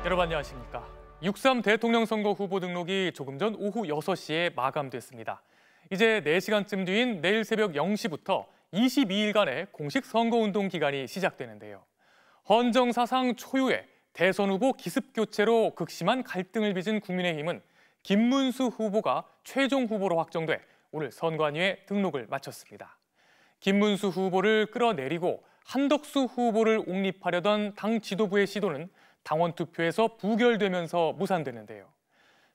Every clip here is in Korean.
여러분 안녕하십니까. 6.3 대통령 선거 후보 등록이 조금 전 오후 6시에 마감됐습니다. 이제 4시간쯤 뒤인 내일 새벽 0시부터 22일간의 공식 선거운동 기간이 시작되는데요. 헌정 사상 초유의 대선 후보 기습 교체로 극심한 갈등을 빚은 국민의힘은 김문수 후보가 최종 후보로 확정돼 오늘 선관위에 등록을 마쳤습니다. 김문수 후보를 끌어내리고 한덕수 후보를 옹립하려던 당 지도부의 시도는 당원 투표에서 부결되면서 무산되는데요.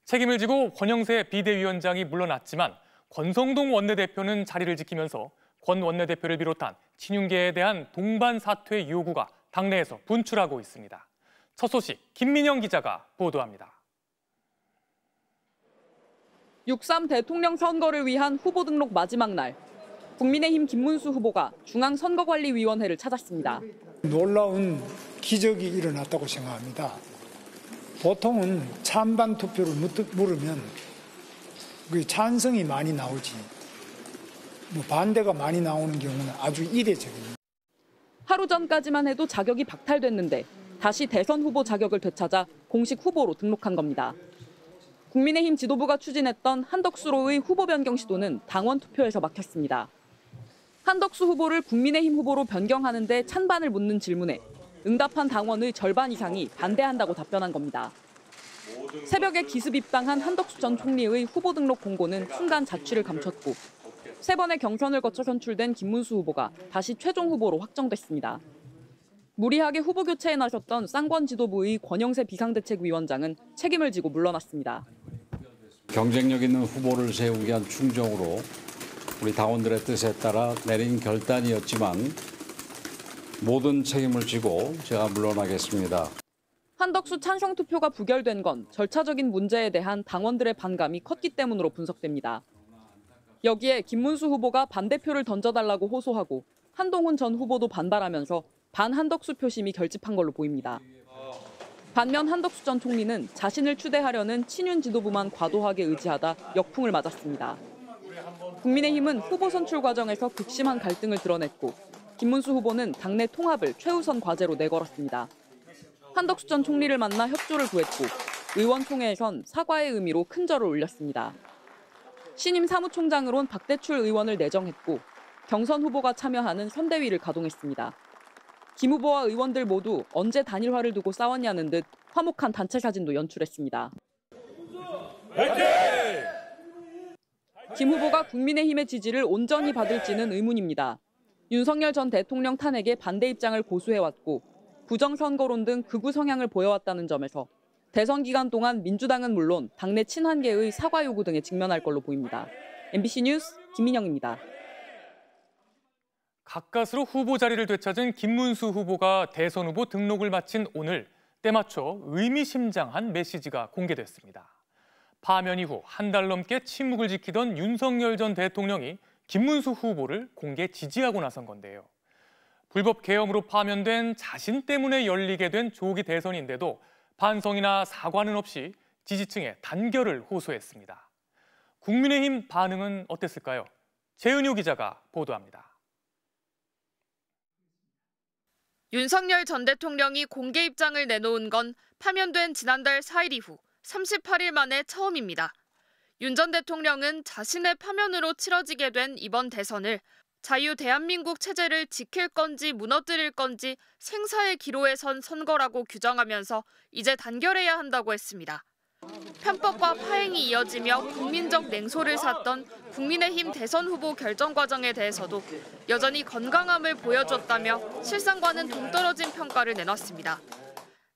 책임을 지고 권영세 비대위원장이 물러났지만 권성동 원내대표는 자리를 지키면서 권 원내대표를 비롯한 친윤계에 대한 동반 사퇴 요구가 당내에서 분출하고 있습니다. 첫 소식 김민영 기자가 보도합니다. 6.3 대통령 선거를 위한 후보 등록 마지막 날, 국민의힘 김문수 후보가 중앙선거관리위원회를 찾았습니다. 놀라운 기적이 일어났다고 생각합니다. 보통은 찬반 투표를 물으면 찬성이 많이 나오지, 반대가 많이 나오는 경우는 아주 이례적입니다. 하루 전까지만 해도 자격이 박탈됐는데 다시 대선 후보 자격을 되찾아 공식 후보로 등록한 겁니다. 국민의힘 지도부가 추진했던 한덕수로의 후보 변경 시도는 당원 투표에서 막혔습니다. 한덕수 후보를 국민의힘 후보로 변경하는데 찬반을 묻는 질문에 응답한 당원의 절반 이상이 반대한다고 답변한 겁니다. 새벽에 기습 입당한 한덕수 전 총리의 후보 등록 공고는 순간 자취를 감췄고 3번의 경선을 거쳐 선출된 김문수 후보가 다시 최종 후보로 확정됐습니다. 무리하게 후보 교체에 나섰던 쌍권 지도부의 권영세 비상대책위원장은 책임을 지고 물러났습니다. 경쟁력 있는 후보를 세우기 위한 충정으로 우리 당원들의 뜻에 따라 내린 결단이었지만 모든 책임을 지고 제가 물러나겠습니다. 한덕수 찬성 투표가 부결된 건 절차적인 문제에 대한 당원들의 반감이 컸기 때문으로 분석됩니다. 여기에 김문수 후보가 반대표를 던져달라고 호소하고 한동훈 전 후보도 반발하면서 반한덕수 표심이 결집한 걸로 보입니다. 반면 한덕수 전 총리는 자신을 추대하려는 친윤 지도부만 과도하게 의지하다 역풍을 맞았습니다. 국민의힘은 후보 선출 과정에서 극심한 갈등을 드러냈고 김문수 후보는 당내 통합을 최우선 과제로 내걸었습니다. 한덕수 전 총리를 만나 협조를 구했고 의원총회에선 사과의 의미로 큰 절을 올렸습니다. 신임 사무총장으론 박대출 의원을 내정했고 경선 후보가 참여하는 선대위를 가동했습니다. 김 후보와 의원들 모두 언제 단일화를 두고 싸웠냐는 듯 화목한 단체 사진도 연출했습니다. 김 후보가 국민의힘의 지지를 온전히 받을지는 의문입니다. 윤석열 전 대통령 탄핵에 반대 입장을 고수해왔고 부정선거론 등 극우 성향을 보여왔다는 점에서 대선 기간 동안 민주당은 물론 당내 친한계의 사과 요구 등에 직면할 걸로 보입니다. MBC 뉴스 김민영입니다. 가까스로 후보 자리를 되찾은 김문수 후보가 대선 후보 등록을 마친 오늘 때맞춰 의미심장한 메시지가 공개됐습니다. 파면 이후 한 달 넘게 침묵을 지키던 윤석열 전 대통령이 김문수 후보를 공개 지지하고 나선 건데요. 불법 계엄으로 파면된 자신 때문에 열리게 된 조기 대선인데도 반성이나 사과는 없이 지지층의 단결을 호소했습니다. 국민의힘 반응은 어땠을까요? 재은유 기자가 보도합니다. 윤석열 전 대통령이 공개 입장을 내놓은 건 파면된 지난달 4일 이후 38일 만에 처음입니다. 윤 전 대통령은 자신의 파면으로 치러지게 된 이번 대선을 자유 대한민국 체제를 지킬 건지 무너뜨릴 건지 생사의 기로에 선 선거라고 규정하면서 이제 단결해야 한다고 했습니다. 편법과 파행이 이어지며 국민적 냉소를 샀던 국민의힘 대선 후보 결정 과정에 대해서도 여전히 건강함을 보여줬다며 실상과는 동떨어진 평가를 내놨습니다.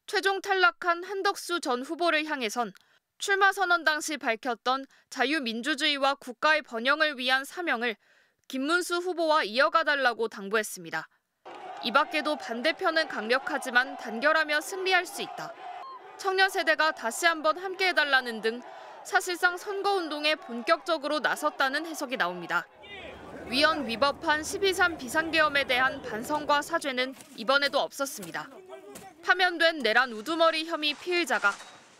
최종 탈락한 한덕수 전 후보를 향해선 출마 선언 당시 밝혔던 자유민주주의와 국가의 번영을 위한 사명을 김문수 후보와 이어가달라고 당부했습니다. 이 밖에도 반대편은 강력하지만 단결하며 승리할 수 있다. 청년 세대가 다시 한번 함께해달라는 등 사실상 선거운동에 본격적으로 나섰다는 해석이 나옵니다. 위헌 위법한 12.3 비상계엄에 대한 반성과 사죄는 이번에도 없었습니다. 파면된 내란 우두머리 혐의 피의자가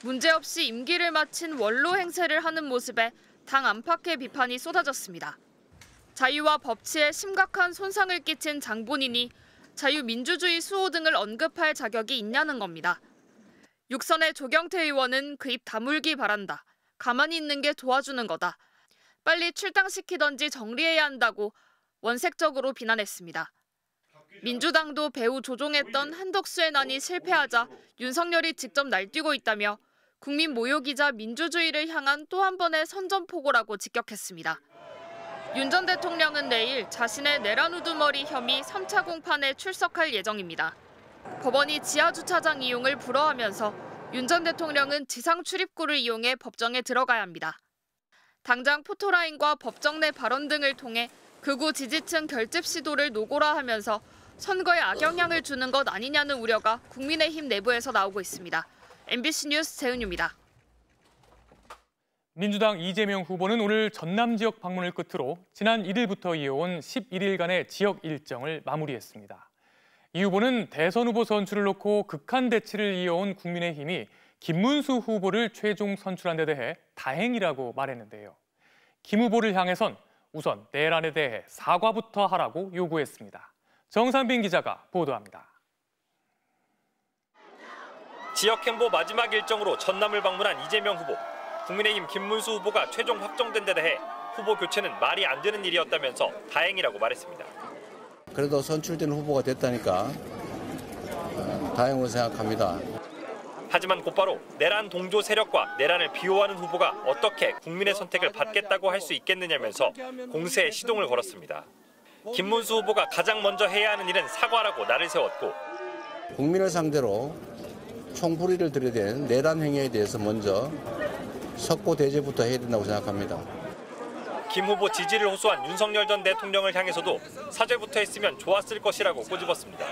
문제없이 임기를 마친 원로 행세를 하는 모습에 당 안팎의 비판이 쏟아졌습니다. 자유와 법치에 심각한 손상을 끼친 장본인이 자유민주주의 수호 등을 언급할 자격이 있냐는 겁니다. 육선의 조경태 의원은 그 입 다물기 바란다. 가만히 있는 게 도와주는 거다. 빨리 출당시키던지 정리해야 한다고 원색적으로 비난했습니다. 민주당도 배후 조종했던 한덕수의 난이 실패하자 윤석열이 직접 날뛰고 있다며 국민 모욕이자 민주주의를 향한 또 한 번의 선전포고라고 직격했습니다. 윤 전 대통령은 내일 자신의 내란 우두머리 혐의 3차 공판에 출석할 예정입니다. 법원이 지하주차장 이용을 불허하면서 윤 전 대통령은 지상 출입구를 이용해 법정에 들어가야 합니다. 당장 포토라인과 법정 내 발언 등을 통해 극우 지지층 결집 시도를 노골화하면서 선거에 악영향을 주는 것 아니냐는 우려가 국민의힘 내부에서 나오고 있습니다. MBC 뉴스 재은유입니다. 민주당 이재명 후보는 오늘 전남 지역 방문을 끝으로 지난 1일부터 이어온 11일간의 지역 일정을 마무리했습니다. 이 후보는 대선 후보 선출을 놓고 극한 대치를 이어온 국민의힘이 김문수 후보를 최종 선출한 데 대해 다행이라고 말했는데요. 김 후보를 향해선 우선 내란에 대해 사과부터 하라고 요구했습니다. 정상빈 기자가 보도합니다. 지역 행보 마지막 일정으로 전남을 방문한 이재명 후보. 국민의힘 김문수 후보가 최종 확정된 데 대해 후보 교체는 말이 안 되는 일이었다면서 다행이라고 말했습니다. 그래도 선출된 후보가 됐다니까 다행으로 생각합니다. 하지만 곧바로 내란 동조 세력과 내란을 비호하는 후보가 어떻게 국민의 선택을 받겠다고 할 수 있겠느냐면서 공세에 시동을 걸었습니다. 김문수 후보가 가장 먼저 해야 하는 일은 사과라고 날을 세웠고 국민을 상대로 총부리를 들이댄 내란 행위에 대해서 먼저 석고 대죄부터 해야 된다고 생각합니다. 김 후보 지지를 호소한 윤석열 전 대통령을 향해서도 사죄부터 했으면 좋았을 것이라고 꼬집었습니다.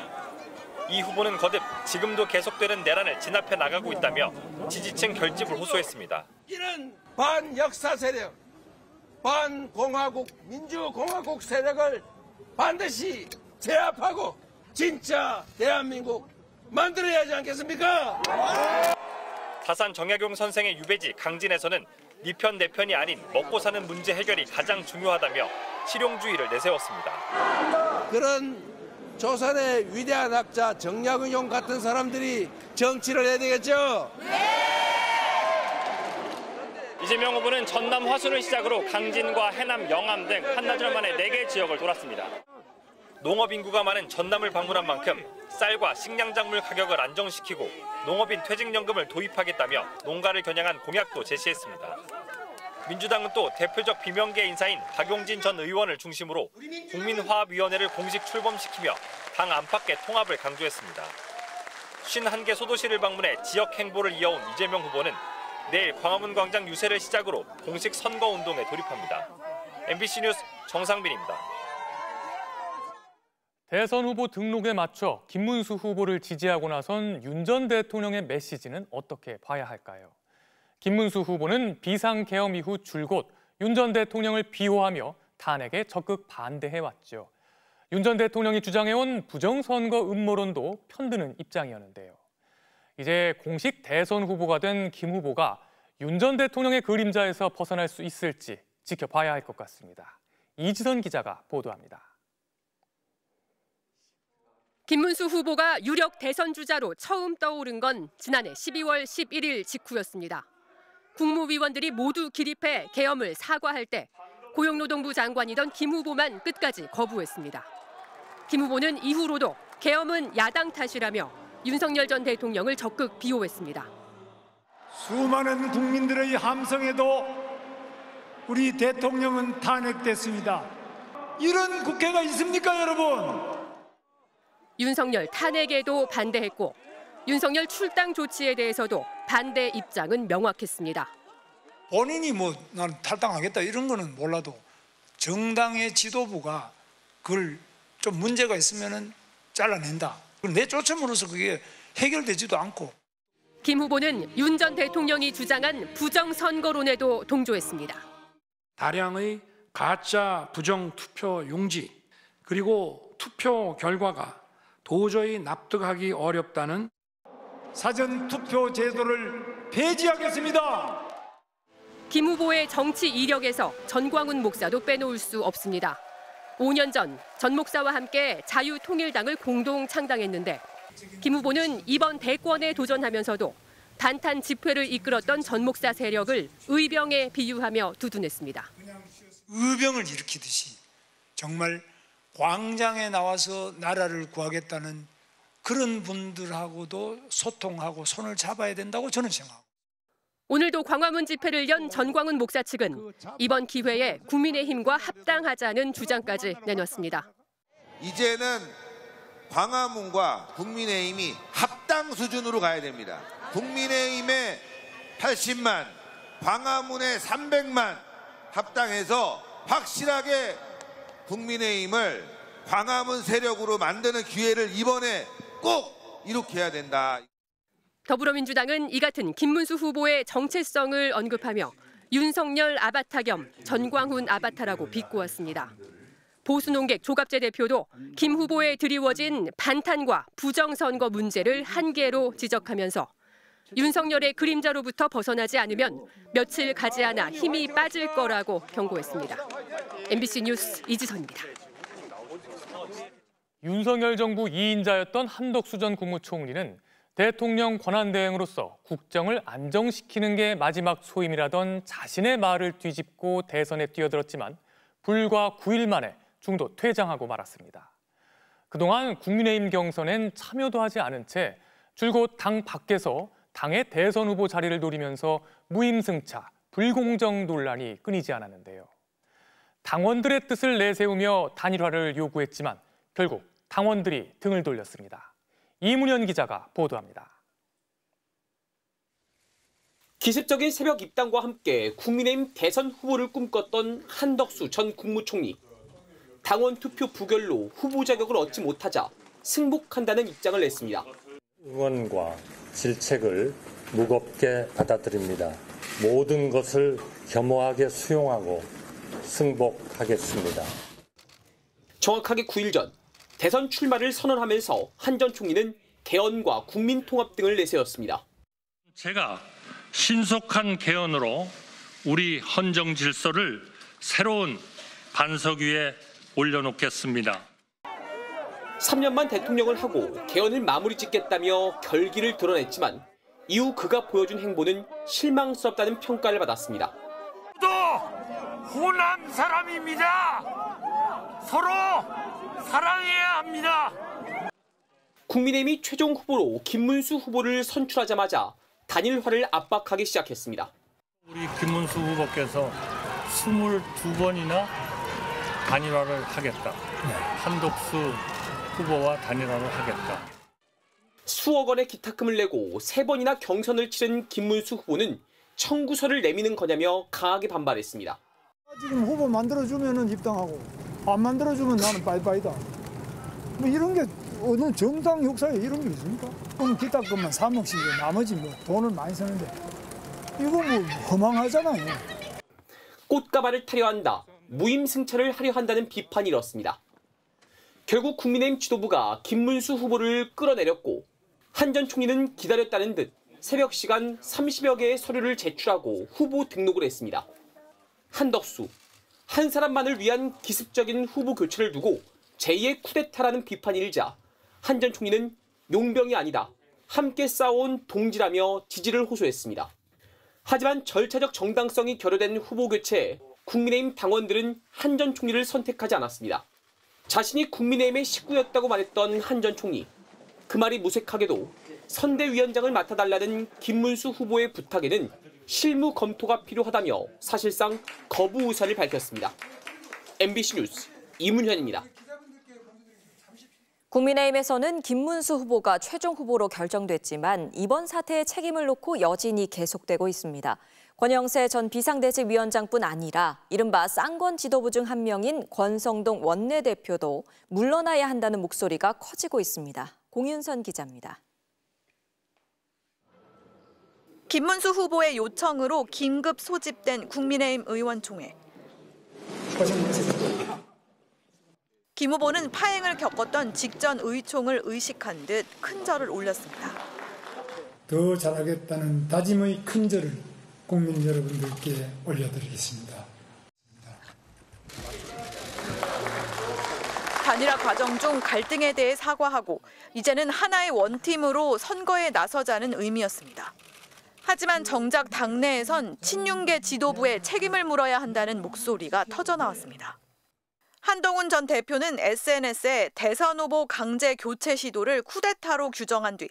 이 후보는 거듭 지금도 계속되는 내란을 진압해 나가고 있다며 지지층 결집을 호소했습니다. 이런 반역사 세력, 반공화국, 민주공화국 세력을 반드시 제압하고 진짜 대한민국 만들어야 하지 않겠습니까? 다산 정약용 선생의 유배지 강진에서는 네 편 내 편이 아닌 먹고 사는 문제 해결이 가장 중요하다며 실용주의를 내세웠습니다. 그런 조선의 위대한 학자 정약용 같은 사람들이 정치를 해야 되겠죠? 이재명 후보는 전남 화순을 시작으로 강진과 해남, 영암 등 한나절 만에 4개 지역을 돌았습니다. 농업 인구가 많은 전남을 방문한 만큼 쌀과 식량작물 가격을 안정시키고 농업인 퇴직연금을 도입하겠다며 농가를 겨냥한 공약도 제시했습니다. 민주당은 또 대표적 비명계 인사인 박용진 전 의원을 중심으로 국민화합위원회를 공식 출범시키며 당 안팎의 통합을 강조했습니다. 51개 소도시를 방문해 지역 행보를 이어온 이재명 후보는 내일 광화문 광장 유세를 시작으로 공식 선거운동에 돌입합니다. MBC 뉴스 정상빈입니다. 대선 후보 등록에 맞춰 김문수 후보를 지지하고 나선 윤 전 대통령의 메시지는 어떻게 봐야 할까요? 김문수 후보는 비상계엄 이후 줄곧 윤 전 대통령을 비호하며 탄핵에 적극 반대해왔죠. 윤 전 대통령이 주장해온 부정선거 음모론도 편드는 입장이었는데요. 이제 공식 대선 후보가 된 김 후보가 윤 전 대통령의 그림자에서 벗어날 수 있을지 지켜봐야 할 것 같습니다. 이지선 기자가 보도합니다. 김문수 후보가 유력 대선 주자로 처음 떠오른 건 지난해 12월 11일 직후였습니다. 국무위원들이 모두 기립해 계엄을 사과할 때 고용노동부 장관이던 김 후보만 끝까지 거부했습니다. 김 후보는 이후로도 계엄은 야당 탓이라며 윤석열 전 대통령을 적극 비호했습니다. 수많은 국민들의 함성에도 우리 대통령은 탄핵됐습니다. 이런 국회가 있습니까, 여러분? 윤석열 탄핵에도 반대했고 윤석열 출당 조치에 대해서도 반대 입장은 명확했습니다. 본인이 난 탈당하겠다 이런 거는 몰라도 정당의 지도부가 그걸 좀 문제가 있으면은 잘라낸다. 내쫓음으로써 그게 해결되지도 않고. 김 후보는 윤 전 대통령이 주장한 부정선거론에도 동조했습니다. 다량의 가짜 부정투표 용지 그리고 투표 결과가 도저히 납득하기 어렵다는 사전투표 제도를 폐지하겠습니다. 김 후보의 정치 이력에서 전광훈 목사도 빼놓을 수 없습니다. 5년 전 전 목사와 함께 자유통일당을 공동 창당했는데 김 후보는 이번 대권에 도전하면서도 반탄 집회를 이끌었던 전 목사 세력을 의병에 비유하며 두둔했습니다. 의병을 일으키듯이 정말 광장에 나와서 나라를 구하겠다는 그런 분들하고도 소통하고 손을 잡아야 된다고 저는 생각합니다. 오늘도 광화문 집회를 연 전광훈 목사 측은 이번 기회에 국민의힘과 합당하자는 주장까지 내놨습니다. 이제는 광화문과 국민의힘이 합당 수준으로 가야 됩니다. 국민의힘에 80만, 광화문에 300만 합당해서 확실하게 국민의힘을 광화문 세력으로 만드는 기회를 이번에 꼭 이룩해야 된다. 더불어민주당은 이 같은 김문수 후보의 정체성을 언급하며 윤석열 아바타 겸 전광훈 아바타라고 비꼬았습니다. 보수논객 조갑재 대표도 김 후보에 드리워진 반탄과 부정선거 문제를 한계로 지적하면서 윤석열의 그림자로부터 벗어나지 않으면 며칠 가지 않아 힘이 빠질 거라고 경고했습니다. MBC 뉴스 이지선입니다. 윤석열 정부 2인자였던 한덕수 전 국무총리는 대통령 권한대행으로서 국정을 안정시키는 게 마지막 소임이라던 자신의 말을 뒤집고 대선에 뛰어들었지만 불과 9일 만에 중도 퇴장하고 말았습니다. 그동안 국민의힘 경선엔 참여도 하지 않은 채 줄곧 당 밖에서 당의 대선 후보 자리를 노리면서 무임승차, 불공정 논란이 끊이지 않았는데요. 당원들의 뜻을 내세우며 단일화를 요구했지만 결국 당원들이 등을 돌렸습니다. 이문현 기자가 보도합니다. 기습적인 새벽 입당과 함께 국민의힘 대선 후보를 꿈꿨던 한덕수 전 국무총리. 당원 투표 부결로 후보 자격을 얻지 못하자 승복한다는 입장을 냈습니다. 응원과 질책을 무겁게 받아들입니다. 모든 것을 겸허하게 수용하고 승복하겠습니다. 정확하게 9일 전 대선 출마를 선언하면서 한 전 총리는 개헌과 국민통합 등을 내세웠습니다. 제가 신속한 개헌으로 우리 헌정 질서를 새로운 반석 위에 올려놓겠습니다. 3년만 대통령을 하고 개헌을 마무리 짓겠다며 결기를 드러냈지만 이후 그가 보여준 행보는 실망스럽다는 평가를 받았습니다. 또 호남 사람입니다. 서로 사랑해야 합니다. 국민의힘이 최종 후보로 김문수 후보를 선출하자마자 단일화를 압박하기 시작했습니다. 우리 김문수 후보께서 22번이나 단일화를 하겠다. 한덕수 후보와 단일화를 하겠다. 수억 원의 기탁금을 내고 3번이나 경선을 치른 김문수 후보는 청구서를 내미는 거냐며 강하게 반발했습니다. 지금 후보 만들어주면 입당하고 안 만들어주면 나는 빠이빠이다. 뭐 이런 게 어느 정당 역사에 이런 게 있습니까? 그럼 기탁금만 3억씩 나머지 뭐 돈을 많이 쓰는데 이거 뭐 허망하잖아요. 꽃가마를 타려 한다, 무임승차를 하려 한다는 비판이 일었습니다. 결국 국민의힘 지도부가 김문수 후보를 끌어내렸고 한 전 총리는 기다렸다는 듯 새벽 시간 30여 개의 서류를 제출하고 후보 등록을 했습니다. 한덕수, 한 사람만을 위한 기습적인 후보 교체를 두고 제2의 쿠데타라는 비판이 일자 한 전 총리는 용병이 아니다, 함께 싸워온 동지라며 지지를 호소했습니다. 하지만 절차적 정당성이 결여된 후보 교체에 국민의힘 당원들은 한 전 총리를 선택하지 않았습니다. 자신이 국민의힘의 식구였다고 말했던 한 전 총리. 그 말이 무색하게도 선대위원장을 맡아달라는 김문수 후보의 부탁에는 실무 검토가 필요하다며 사실상 거부 의사를 밝혔습니다. MBC 뉴스 이문현입니다. 국민의힘에서는 김문수 후보가 최종 후보로 결정됐지만 이번 사태의 책임을 놓고 여진이 계속되고 있습니다. 권영세 전 비상대책위원장뿐 아니라 이른바 쌍권 지도부 중 한 명인 권성동 원내대표도 물러나야 한다는 목소리가 커지고 있습니다. 공윤선 기자입니다. 김문수 후보의 요청으로 긴급 소집된 국민의힘 의원총회. 김 후보는 파행을 겪었던 직전 의총을 의식한 듯 큰 절을 올렸습니다. 더 잘하겠다는 다짐의 큰 절을 국민 여러분들께 올려드리겠습니다. 단일화 과정 중 갈등에 대해 사과하고 이제는 하나의 원팀으로 선거에 나서자는 의미였습니다. 하지만 정작 당내에선 친윤계 지도부에 책임을 물어야 한다는 목소리가 터져나왔습니다. 한동훈 전 대표는 SNS에 대선 후보 강제 교체 시도를 쿠데타로 규정한 뒤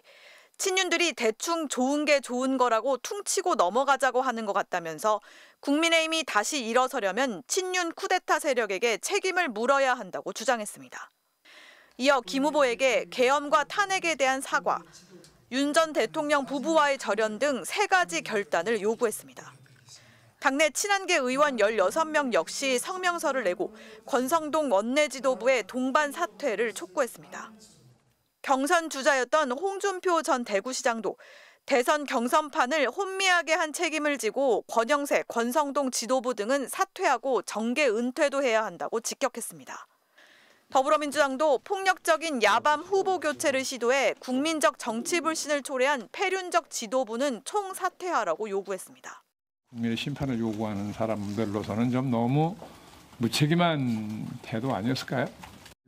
친윤들이 대충 좋은 게 좋은 거라고 퉁치고 넘어가자고 하는 것 같다면서 국민의힘이 다시 일어서려면 친윤 쿠데타 세력에게 책임을 물어야 한다고 주장했습니다. 이어 김 후보에게 계엄과 탄핵에 대한 사과, 윤 전 대통령 부부와의 절연 등 3가지 결단을 요구했습니다. 당내 친한계 의원 16명 역시 성명서를 내고 권성동 원내지도부의 동반 사퇴를 촉구했습니다. 경선 주자였던 홍준표 전 대구시장도 대선 경선판을 혼미하게 한 책임을 지고 권영세, 권성동 지도부 등은 사퇴하고 정계 은퇴도 해야 한다고 직격했습니다. 더불어민주당도 폭력적인 야밤 후보 교체를 시도해 국민적 정치 불신을 초래한 패륜적 지도부는 총사퇴하라고 요구했습니다. 국민의 심판을 요구하는 사람들로서는 좀 너무 무책임한 태도 아니었을까요?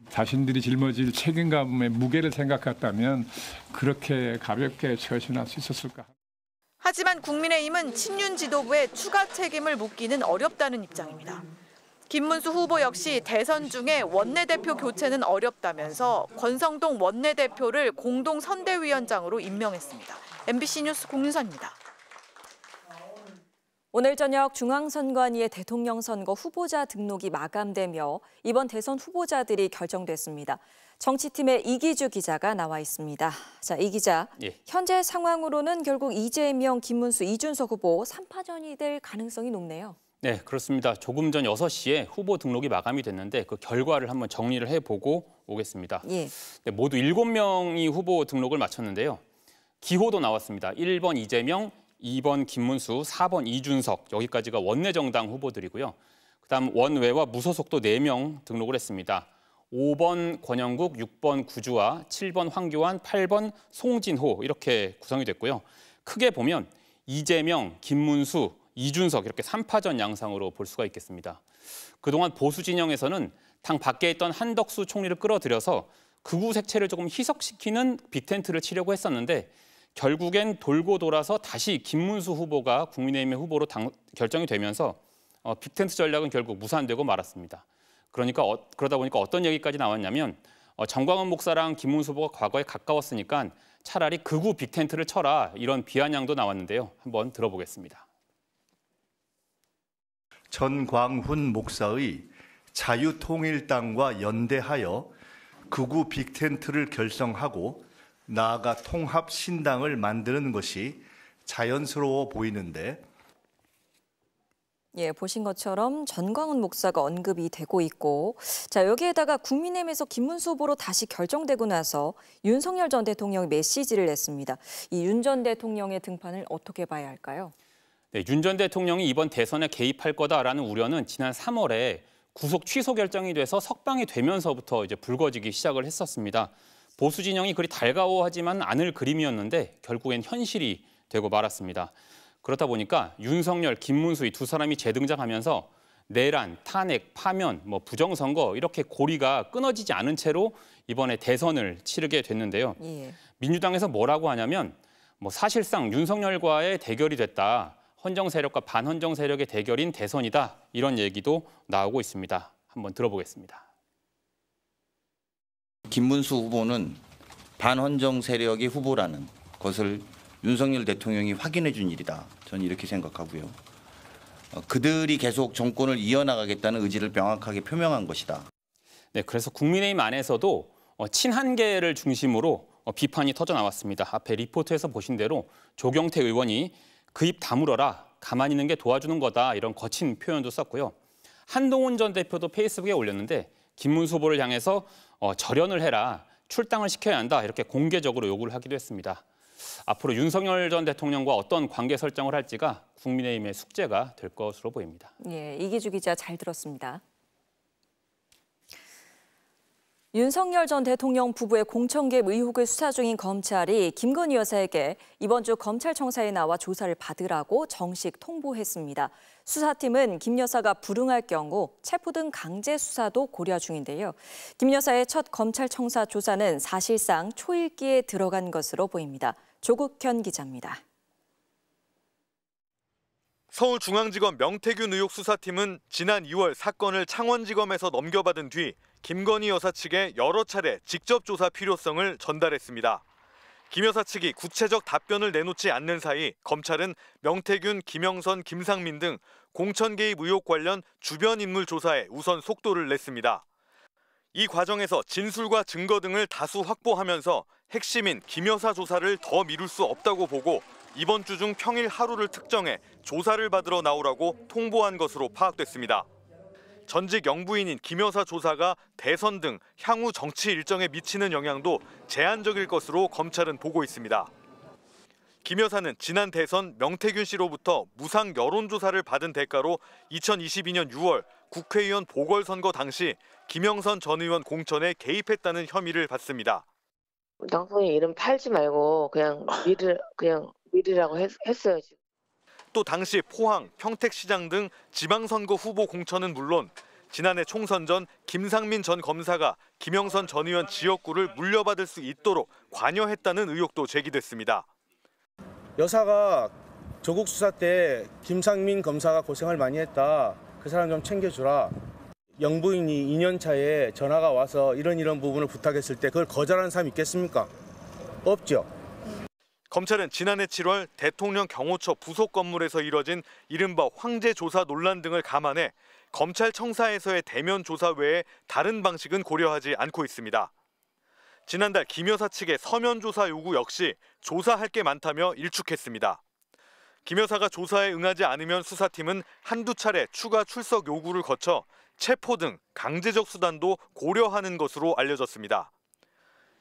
자신들이 짊어질 책임감의 무게를 생각했다면 그렇게 가볍게 처신할 수 있었을까? 하지만 국민의힘은 친윤 지도부에 추가 책임을 묻기는 어렵다는 입장입니다. 김문수 후보 역시 대선 중에 원내대표 교체는 어렵다면서 권성동 원내대표를 공동선대위원장으로 임명했습니다. MBC 뉴스 공윤선입니다. 오늘 저녁 중앙선관위의 대통령 선거 후보자 등록이 마감되며 이번 대선 후보자들이 결정됐습니다. 정치팀의 이기주 기자가 나와 있습니다. 자, 이 기자, 현재 상황으로는 결국 이재명, 김문수, 이준석 후보 3파전이 될 가능성이 높네요. 네, 그렇습니다. 조금 전 6시에 후보 등록이 마감이 됐는데 그 결과를 한번 정리를 해보고 오겠습니다. 네, 모두 7명이 후보 등록을 마쳤는데요. 기호도 나왔습니다. 1번 이재명, 2번 김문수, 4번 이준석, 여기까지가 원내정당 후보들이고요. 그다음 원외와 무소속도 4명 등록을 했습니다. 5번 권영국, 6번 구주아, 7번 황교안, 8번 송진호 이렇게 구성이 됐고요. 크게 보면 이재명, 김문수, 이준석 이렇게 3파전 양상으로 볼 수가 있겠습니다. 그동안 보수 진영에서는 당 밖에 있던 한덕수 총리를 끌어들여서 극우 색채를 조금 희석시키는 빅텐트를 치려고 했었는데 결국엔 돌고 돌아서 다시 김문수 후보가 국민의힘의 후보로 결정이 되면서 빅텐트 전략은 결국 무산되고 말았습니다. 그러다 보니까 어떤 얘기까지 나왔냐면 정광훈 목사랑 김문수 후보가 과거에 가까웠으니까 차라리 극우 빅텐트를 쳐라 이런 비아냥도 나왔는데요. 한번 들어보겠습니다. 전광훈 목사의 자유통일당과 연대하여 극우 빅텐트를 결성하고 나아가 통합신당을 만드는 것이 자연스러워 보이는데 보신 것처럼 전광훈 목사가 언급이 되고 있고 자 여기에다가 국민의힘에서 김문수 후보로 다시 결정되고 나서 윤석열 전 대통령이 메시지를 냈습니다. 이 윤 전 대통령의 등판을 어떻게 봐야 할까요? 네, 윤 전 대통령이 이번 대선에 개입할 거다라는 우려는 지난 3월에 구속 취소 결정이 돼서 석방이 되면서부터 이제 불거지기 시작을 했었습니다. 보수 진영이 그리 달가워하지만 않을 그림이었는데 결국엔 현실이 되고 말았습니다. 그렇다 보니까 윤석열, 김문수 이 두 사람이 재등장하면서 내란, 탄핵, 파면, 부정선거 이렇게 고리가 끊어지지 않은 채로 이번에 대선을 치르게 됐는데요. 민주당에서 뭐라고 하냐면 사실상 윤석열과의 대결이 됐다. 헌정 세력과 반헌정 세력의 대결인 대선이다. 이런 얘기도 나오고 있습니다. 한번 들어보겠습니다. 김문수 후보는 반헌정 세력의 후보라는 것을 윤석열 대통령이 확인해 준 일이다. 저는 이렇게 생각하고요. 그들이 계속 정권을 이어나가겠다는 의지를 명확하게 표명한 것이다. 네, 그래서 국민의힘 안에서도 친한계를 중심으로 비판이 터져 나왔습니다. 앞에 리포트에서 보신 대로 조경태 의원이 그 입 다물어라, 가만히 있는 게 도와주는 거다 이런 거친 표현도 썼고요. 한동훈 전 대표도 페이스북에 올렸는데 김문수 후보를 향해서 절연을 해라, 출당을 시켜야 한다 이렇게 공개적으로 요구를 하기도 했습니다. 앞으로 윤석열 전 대통령과 어떤 관계 설정을 할지가 국민의힘의 숙제가 될 것으로 보입니다. 이기주 기자 잘 들었습니다. 윤석열 전 대통령 부부의 공천개입 의혹을 수사 중인 검찰이 김건희 여사에게 이번 주 검찰청사에 나와 조사를 받으라고 정식 통보했습니다. 수사팀은 김 여사가 불응할 경우 체포 등 강제 수사도 고려 중인데요. 김 여사의 첫 검찰청사 조사는 사실상 초읽기에 들어간 것으로 보입니다. 조국현 기자입니다. 서울중앙지검 명태균 의혹 수사팀은 지난 2월 사건을 창원지검에서 넘겨받은 뒤 김건희 여사 측에 여러 차례 직접 조사 필요성을 전달했습니다. 김 여사 측이 구체적 답변을 내놓지 않는 사이 검찰은 명태균, 김영선, 김상민 등 공천 개입 의혹 관련 주변 인물 조사에 우선 속도를 냈습니다. 이 과정에서 진술과 증거 등을 다수 확보하면서 핵심인 김 여사 조사를 더 미룰 수 없다고 보고 이번 주 중 평일 하루를 특정해 조사를 받으러 나오라고 통보한 것으로 파악됐습니다. 전직 영부인인 김 여사 조사가 대선 등 향후 정치 일정에 미치는 영향도 제한적일 것으로 검찰은 보고 있습니다. 김 여사는 지난 대선 명태균 씨로부터 무상 여론조사를 받은 대가로 2022년 6월 국회의원 보궐선거 당시 김영선 전 의원 공천에 개입했다는 혐의를 받습니다. 당선인 이름 팔지 말고 그냥 미르라고 했어요. 지금. 또 당시 포항, 평택시장 등 지방선거 후보 공천은 물론 지난해 총선 전 김상민 전 검사가 김영선 전 의원 지역구를 물려받을 수 있도록 관여했다는 의혹도 제기됐습니다. 여사가 조국 수사 때 김상민 검사가 고생을 많이 했다. 그 사람 좀 챙겨주라. 영부인이 2년 차에 전화가 와서 이런 부분을 부탁했을 때 그걸 거절하는 사람이 있겠습니까? 없죠. 검찰은 지난해 7월 대통령 경호처 부속 건물에서 이뤄진 이른바 황제 조사 논란 등을 감안해 검찰청사에서의 대면 조사 외에 다른 방식은 고려하지 않고 있습니다. 지난달 김 여사 측의 서면 조사 요구 역시 조사할 게 많다며 일축했습니다. 김 여사가 조사에 응하지 않으면 수사팀은 한두 차례 추가 출석 요구를 거쳐 체포 등 강제적 수단도 고려하는 것으로 알려졌습니다.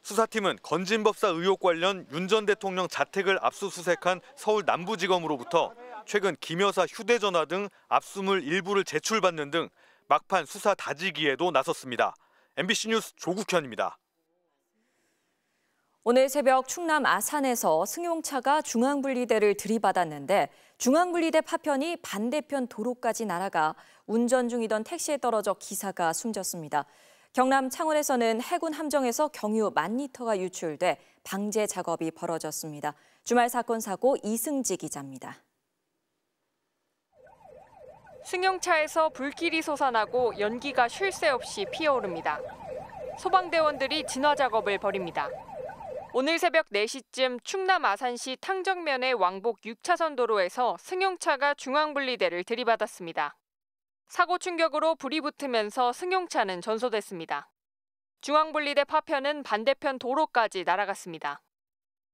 수사팀은 건진법사 의혹 관련 윤 전 대통령 자택을 압수수색한 서울 남부지검으로부터 최근 김 여사 휴대전화 등 압수물 일부를 제출받는 등 막판 수사 다지기에도 나섰습니다. MBC 뉴스 조국현입니다. 오늘 새벽 충남 아산에서 승용차가 중앙분리대를 들이받았는데 중앙분리대 파편이 반대편 도로까지 날아가 운전 중이던 택시에 떨어져 기사가 숨졌습니다. 경남 창원에서는 해군 함정에서 경유 10,000리터가 유출돼 방제 작업이 벌어졌습니다. 주말 사건 사고 이승지 기자입니다. 승용차에서 불길이 솟아나고 연기가 쉴 새 없이 피어오릅니다. 소방대원들이 진화 작업을 벌입니다. 오늘 새벽 4시쯤 충남 아산시 탕정면의 왕복 6차선 도로에서 승용차가 중앙분리대를 들이받았습니다. 사고 충격으로 불이 붙으면서 승용차는 전소됐습니다. 중앙분리대 파편은 반대편 도로까지 날아갔습니다.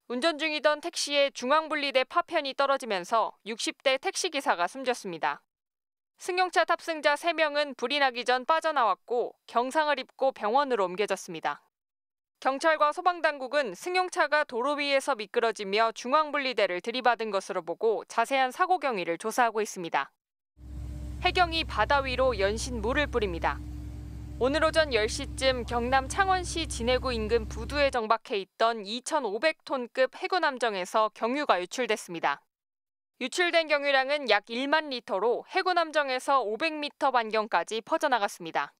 운전 중이던 택시에 중앙분리대 파편이 떨어지면서 60대 택시기사가 숨졌습니다. 승용차 탑승자 3명은 불이 나기 전 빠져나왔고 경상을 입고 병원으로 옮겨졌습니다. 경찰과 소방당국은 승용차가 도로 위에서 미끄러지며 중앙분리대를 들이받은 것으로 보고 자세한 사고 경위를 조사하고 있습니다. 해경이 바다 위로 연신 물을 뿌립니다. 오늘 오전 10시쯤 경남 창원시 진해구 인근 부두에 정박해 있던 2,500톤급 해군함정에서 경유가 유출됐습니다. 유출된 경유량은 약 1만 리터로 해군함정에서 500m 반경까지 퍼져나갔습니다.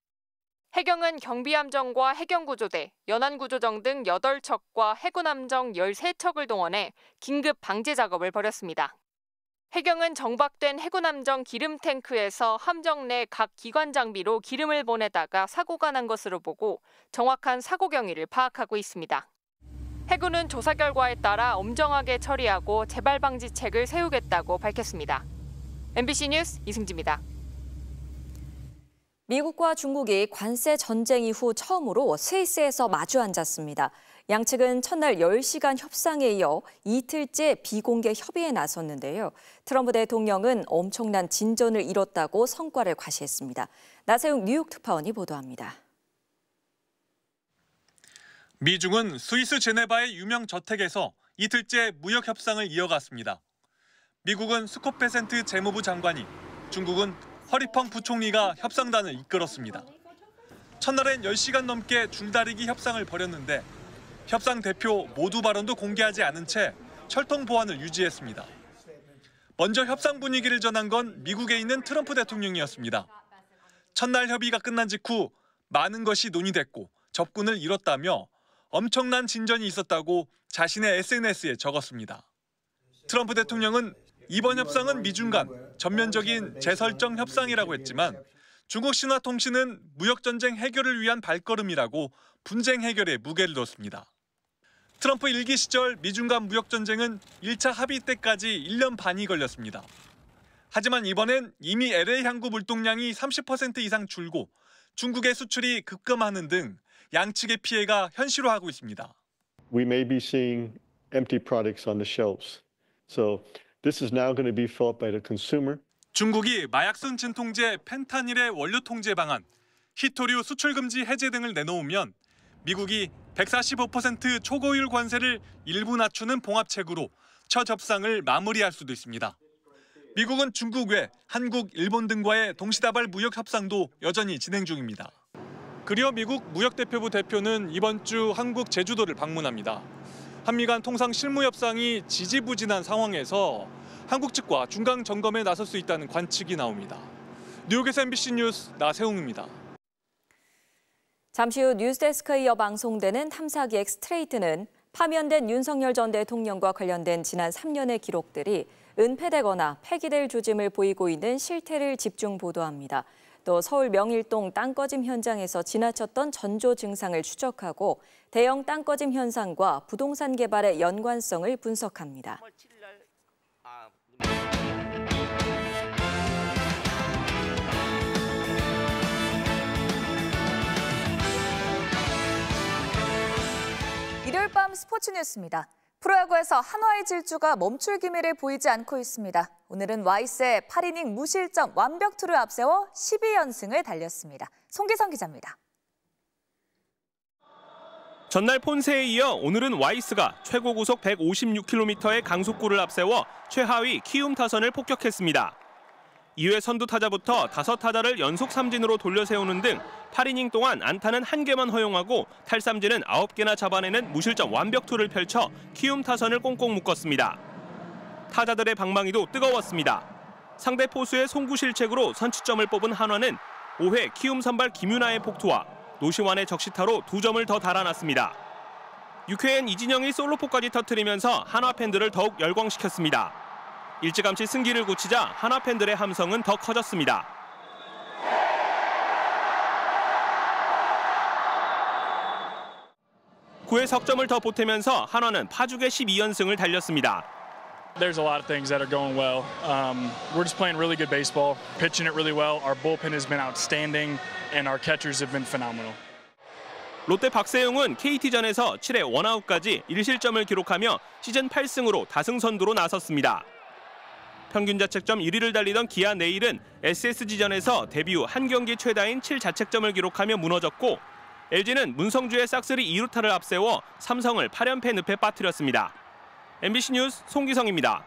해경은 경비함정과 해경구조대, 연안구조정 등 8척과 해군함정 13척을 동원해 긴급 방제 작업을 벌였습니다. 해경은 정박된 해군함정 기름탱크에서 함정 내 각 기관 장비로 기름을 보내다가 사고가 난 것으로 보고 정확한 사고 경위를 파악하고 있습니다. 해군은 조사 결과에 따라 엄정하게 처리하고 재발 방지책을 세우겠다고 밝혔습니다. MBC 뉴스 이승지입니다. 미국과 중국이 관세 전쟁 이후 처음으로 스위스에서 마주 앉았습니다. 양측은 첫날 10시간 협상에 이어 이틀째 비공개 협의에 나섰는데요. 트럼프 대통령은 엄청난 진전을 이뤘다고 성과를 과시했습니다. 나세웅 뉴욕 특파원이 보도합니다. 미중은 스위스 제네바의 유명 저택에서 이틀째 무역 협상을 이어갔습니다. 미국은 스콧 베센트 재무부 장관이, 중국은 허리펑 부총리가 협상단을 이끌었습니다. 첫날엔 10시간 넘게 줄다리기 협상을 벌였는데 협상 대표 모두 발언도 공개하지 않은 채 철통 보안을 유지했습니다. 먼저 협상 분위기를 전한 건 미국에 있는 트럼프 대통령이었습니다. 첫날 협의가 끝난 직후 많은 것이 논의됐고 접근을 이뤘다며 엄청난 진전이 있었다고 자신의 SNS에 적었습니다. 트럼프 대통령은 이번 협상은 미중 간 전면적인 재설정 협상이라고 했지만 중국 신화통신은 무역전쟁 해결을 위한 발걸음이라고 분쟁 해결에 무게를 뒀습니다. 트럼프 1기 시절 미중 간 무역전쟁은 1차 합의 때까지 1년 반이 걸렸습니다. 하지만 이번엔 이미 LA 향구 물동량이 30% 이상 줄고 중국의 수출이 급감하는 등 양측의 피해가 현실화하고 있습니다. We may be seeing empty products on the shelves. So this is now going to be felt by the consumer. 중국이 마약성 진통제 펜타닐의 원료 통제 방안, 히토류 수출 금지 해제 등을 내놓으면 미국이 145% 초고율 관세를 일부 낮추는 봉합책으로 첫 협상을 마무리할 수도 있습니다. 미국은 중국 외 한국, 일본 등과의 동시다발 무역 협상도 여전히 진행 중입니다. 그리어 미국 무역대표부 대표는 이번 주 한국 제주도를 방문합니다. 한미 간 통상 실무 협상이 지지부진한 상황에서 한국 측과 중간 점검에 나설 수 있다는 관측이 나옵니다. 뉴욕에서 MBC 뉴스 나세웅입니다. 잠시 후 뉴스데스크에 이어 방송되는 탐사기 엑스트레이트는 파면된 윤석열 전 대통령과 관련된 지난 3년의 기록들이 은폐되거나 폐기될 조짐을 보이고 있는 실태를 집중 보도합니다. 또 서울 명일동 땅꺼짐 현장에서 지나쳤던 전조 증상을 추적하고 대형 땅꺼짐 현상과 부동산 개발의 연관성을 분석합니다. 일요일 밤 스포츠 뉴스입니다. 프로야구에서 한화의 질주가 멈출 기미를 보이지 않고 있습니다. 오늘은 와이스의 8이닝 무실점 완벽투를 앞세워 12연승을 달렸습니다. 송기성 기자입니다. 전날 폰세에 이어 오늘은 와이스가 최고 구속 156km의 강속구를 앞세워 최하위 키움 타선을 폭격했습니다. 2회 선두 타자부터 5타자를 연속 삼진으로 돌려세우는 등 8이닝 동안 안타는 1개만 허용하고 탈삼진은 9개나 잡아내는 무실점 완벽투를 펼쳐 키움 타선을 꽁꽁 묶었습니다. 타자들의 방망이도 뜨거웠습니다. 상대 포수의 송구 실책으로 선취점을 뽑은 한화는 5회 키움 선발 김윤아의 폭투와 노시환의 적시타로 2점을 더 달아났습니다. 6회엔 이진영이 솔로포까지 터뜨리면서 한화 팬들을 더욱 열광시켰습니다. 일찌감치 승기를 굳히자 한화 팬들의 함성은 더 커졌습니다. 9회 석점을 더 보태면서 한화는 파죽의 12연승을 달렸습니다. There's a lot of things that are going well. We're just playing really good baseball, pitching it really well. Our bullpen has been outstanding, and our catchers have been phenomenal. 롯데 박세웅은 KT전에서 7회 원아웃까지 1실점을 기록하며 시즌 8승으로 다승 선두로 나섰습니다. 평균 자책점 1위를 달리던 기아 내일은 SSG전에서 데뷔 후 한 경기 최다인 7자책점을 기록하며 무너졌고 LG는 문성주의 싹쓸이 2루타를 앞세워 삼성을 8연패 늪에 빠뜨렸습니다. MBC 뉴스 송기성입니다.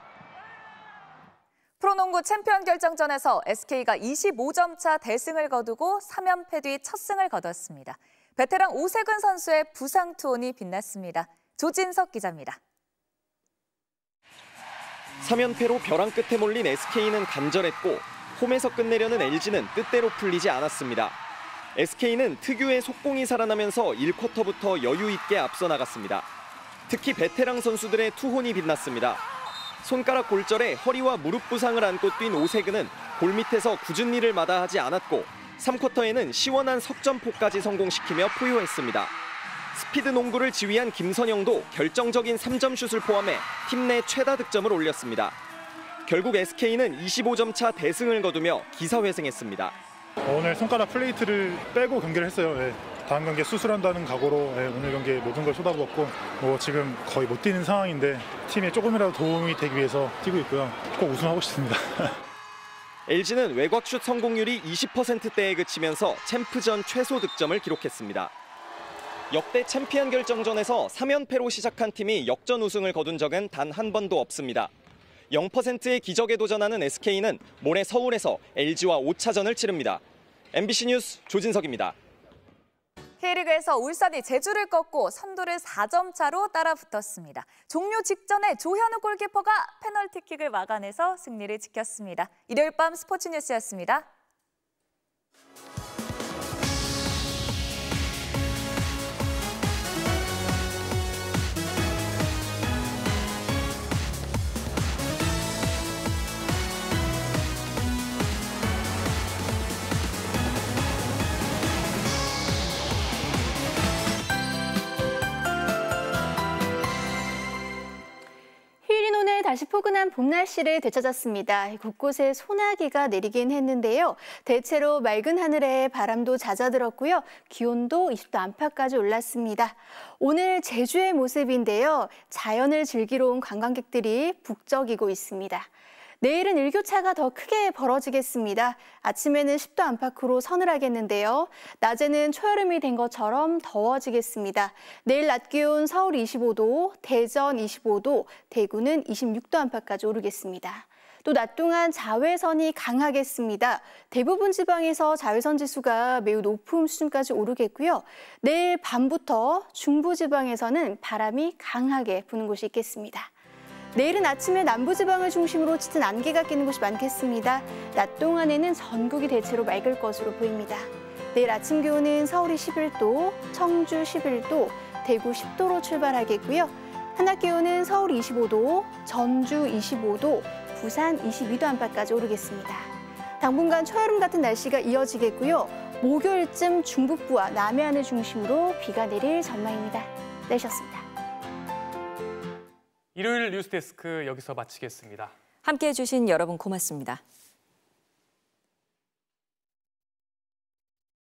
프로농구 챔피언 결정전에서 SK가 25점 차 대승을 거두고 3연패 뒤 첫 승을 거뒀습니다. 베테랑 오세근 선수의 부상 투혼이 빛났습니다. 조진석 기자입니다. 3연패로 벼랑 끝에 몰린 SK는 간절했고 홈에서 끝내려는 LG는 뜻대로 풀리지 않았습니다. SK는 특유의 속공이 살아나면서 1쿼터부터 여유 있게 앞서 나갔습니다. 특히 베테랑 선수들의 투혼이 빛났습니다. 손가락 골절에 허리와 무릎 부상을 안고 뛴 오세근은 골 밑에서 굳은 일을 마다하지 않았고 3쿼터에는 시원한 석점포까지 성공시키며 포효했습니다. 스피드 농구를 지휘한 김선영도 결정적인 3점 슛을 포함해 팀 내 최다 득점을 올렸습니다. 결국 SK는 25점 차 대승을 거두며 기사회생했습니다. 오늘 손가락 플레이트를 빼고 경기를 했어요. 다음 경기에 수술한다는 각오로 오늘 경기에 모든 걸 쏟아부었고 지금 거의 못 뛰는 상황인데 팀에 조금이라도 도움이 되기 위해서 뛰고 있고요. 꼭 우승하고 싶습니다. LG는 외곽슛 성공률이 20%대에 그치면서 챔프전 최소 득점을 기록했습니다. 역대 챔피언 결정전에서 3연패로 시작한 팀이 역전 우승을 거둔 적은 단 한 번도 없습니다. 0%의 기적에 도전하는 SK는 모레 서울에서 LG와 5차전을 치릅니다. MBC 뉴스 조진석입니다. K리그에서 울산이 제주를 꺾고 선두를 4점 차로 따라붙었습니다. 종료 직전에 조현우 골키퍼가 페널티킥을 막아내서 승리를 지켰습니다. 일요일 밤 스포츠 뉴스였습니다. 다시 포근한 봄 날씨를 되찾았습니다. 곳곳에 소나기가 내리긴 했는데요. 대체로 맑은 하늘에 바람도 잦아들었고요. 기온도 20도 안팎까지 올랐습니다. 오늘 제주의 모습인데요. 자연을 즐기러 온 관광객들이 북적이고 있습니다. 내일은 일교차가 더 크게 벌어지겠습니다. 아침에는 10도 안팎으로 서늘하겠는데요. 낮에는 초여름이 된 것처럼 더워지겠습니다. 내일 낮 기온 서울 25도, 대전 25도, 대구는 26도 안팎까지 오르겠습니다. 또 낮 동안 자외선이 강하겠습니다. 대부분 지방에서 자외선 지수가 매우 높은 수준까지 오르겠고요. 내일 밤부터 중부지방에서는 바람이 강하게 부는 곳이 있겠습니다. 내일은 아침에 남부지방을 중심으로 짙은 안개가 끼는 곳이 많겠습니다. 낮 동안에는 전국이 대체로 맑을 것으로 보입니다. 내일 아침 기온은 서울이 11도, 청주 11도, 대구 10도로 출발하겠고요. 한낮 기온은 서울 25도, 전주 25도, 부산 22도 안팎까지 오르겠습니다. 당분간 초여름 같은 날씨가 이어지겠고요. 목요일쯤 중북부와 남해안을 중심으로 비가 내릴 전망입니다. 날씨였습니다. 일요일 뉴스데스크 여기서 마치겠습니다. 함께해 주신 여러분 고맙습니다.